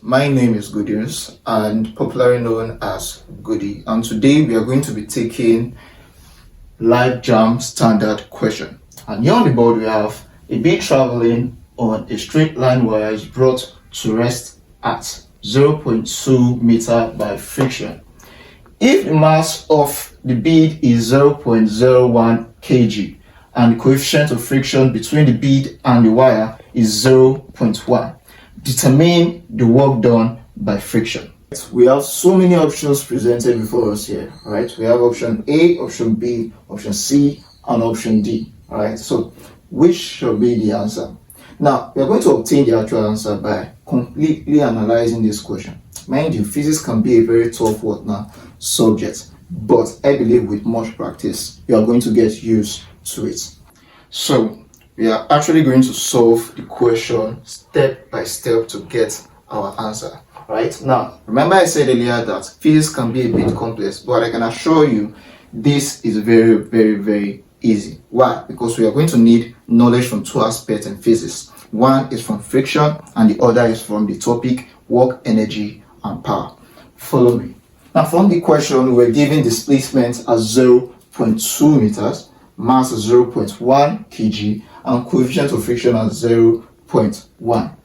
my name is Goodies and popularly known as Goody, and today we are going to be taking live JAMB standard question. And here on the board we have a bead traveling on a straight line wire is brought to rest at 0.2 meter by friction. If the mass of the bead is 0.01 kg and the coefficient of friction between the bead and the wire is 0.1, determine the work done by friction. We have so many options presented before us here, right? We have option A, option B, option C, and option D, right? So which shall be the answer? Now, we are going to obtain the actual answer by completely analyzing this question. Mind you, physics can be a very tough subject, but I believe with much practice, you are going to get used to it. So, we are actually going to solve the question step by step to get our answer, right? Now, remember I said earlier that physics can be a bit complex, but I can assure you this is very, very, very easy. Why? Because we are going to need knowledge from two aspects in physics. One is from friction and the other is from the topic work, energy, and power. Follow me. Now, from the question, we're given displacement as 0.2 meters, mass as 0.1 kg, and coefficient of friction as 0.1.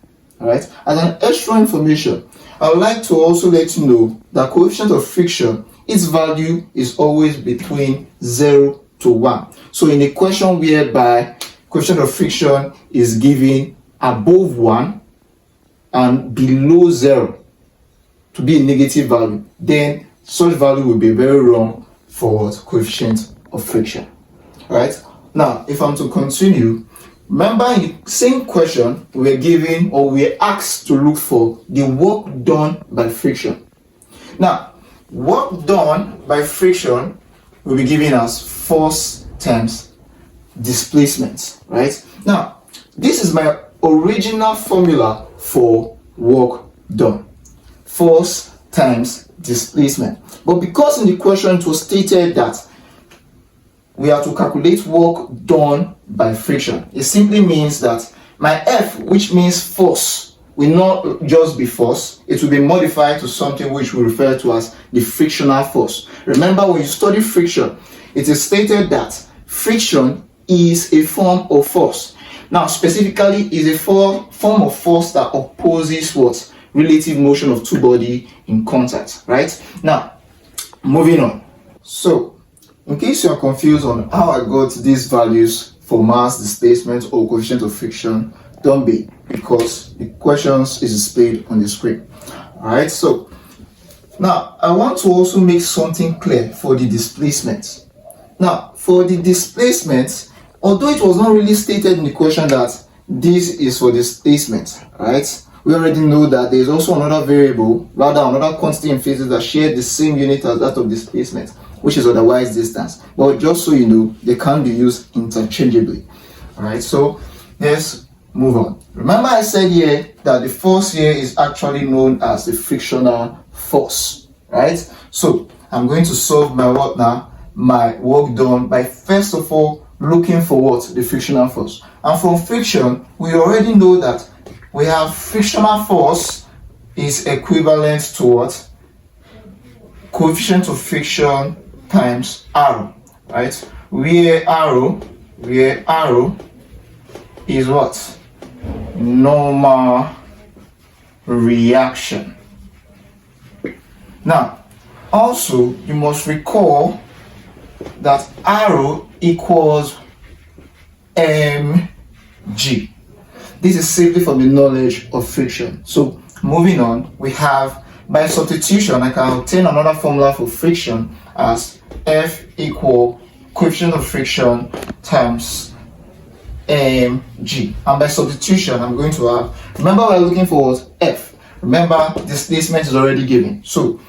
Alright, as an extra information, I would like to also let you know that coefficient of friction, its value is always between 0 to 1. So in a question whereby coefficient of friction is given above 1 and below 0 to be a negative value, then such value will be very wrong for coefficient of friction. Alright, now if I'm to continue, remember in the same question we were given or we were asked to look for the work done by friction. Now, work done by friction will be given as force times displacement, right? Now, this is my original formula for work done. Force times displacement. But because in the question it was stated that we have to calculate work done by friction, it simply means that my F, which means force, will not just be force, it will be modified to something which we refer to as the frictional force. Remember, when you study friction, it is stated that friction is a form of force. Now, specifically, is a form of force that opposes what? Relative motion of two bodies in contact, right? Now, moving on. So, in case you are confused on how I got these values for mass, displacement, or coefficient of friction, don't be, because the questions is displayed on the screen. Alright, so now I want to also make something clear for the displacement. Now, for the displacement, although it was not really stated in the question that this is for displacement, right? We already know that there is also another variable, rather another quantity in physics that shares the same unit as that of displacement, which is otherwise distance. But just so you know, they can be used interchangeably. Alright, so let's move on. Remember I said here that the force here is actually known as the frictional force. Right? So I'm going to solve my work now, my work done by first of all looking for what? The frictional force. And from friction, we already know that we have frictional force is equivalent to what? Coefficient of friction times R, right? Where arrow is what? Normal reaction. Now, also you must recall that arrow equals mg. This is simply from the knowledge of friction. So moving on, we have by substitution I can obtain another formula for friction as F equal coefficient of friction times mg. And by substitution I'm going to have, remember we're looking for what? F. Remember displacement is already given. So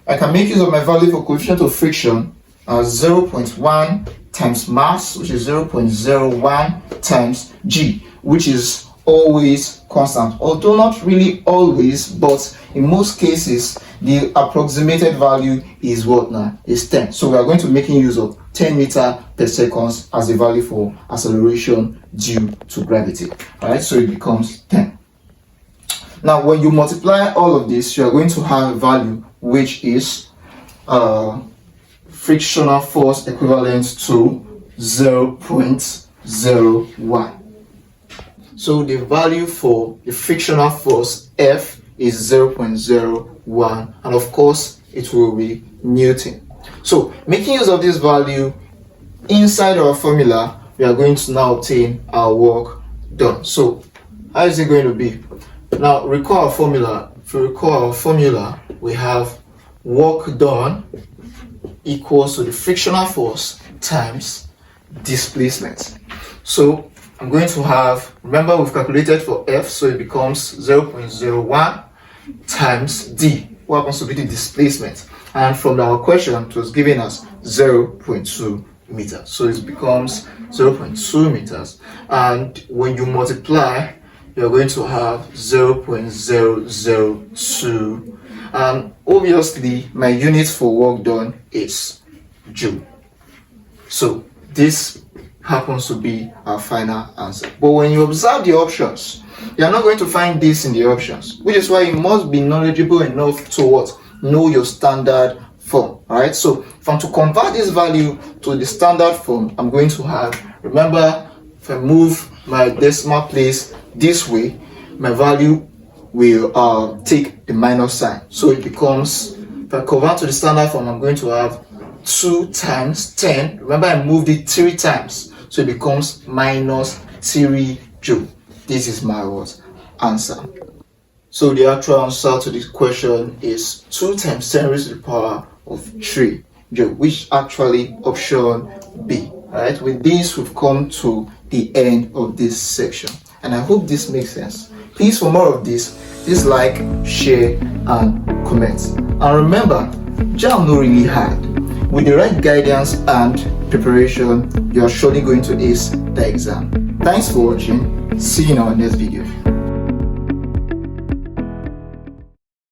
I can make use of my value for coefficient of friction as 0.1 times mass, which is 0.01 times g, which is always constant, although not really always, but in most cases the approximated value is what now? Is 10. So we are going to be making use of 10 meters per second as the value for acceleration due to gravity. Alright, so it becomes 10. Now when you multiply all of this, you are going to have a value which is frictional force equivalent to 0.01. So the value for the frictional force F is 0.01, and of course it will be Newton. So making use of this value inside our formula, we are going to now obtain our work done. So how is it going to be? Now recall our formula. If you recall our formula, we have work done equals to the frictional force times displacement. So I'm going to have, remember we've calculated for F, so it becomes 0.01 times D, what happens to be the displacement. And from our question, it was giving us 0.2 meters. So it becomes 0.2 meters. And when you multiply, you're going to have 0.002. And obviously, my unit for work done is Joule. So this happens to be our final answer. But when you observe the options, you are not going to find this in the options, which is why you must be knowledgeable enough to what? Know your standard form. Alright, so if I'm to convert this value to the standard form, I'm going to have, remember, if I move my decimal place this way, my value will take the minus sign. So it becomes, if I convert to the standard form, I'm going to have 2 times 10. Remember, I moved it 3 times. So it becomes minus 3 joule. This is my answer. So the actual answer to this question is 2 times 10 raised to the power of 3 joule, which actually option B. Alright, with this we've come to the end of this section, and I hope this makes sense. Please, for more of this, please like, share and comment. And remember, JAMB no really hard. With the right guidance and preparation, you are surely going to ace the exam. Thanks for watching. See you in our next video.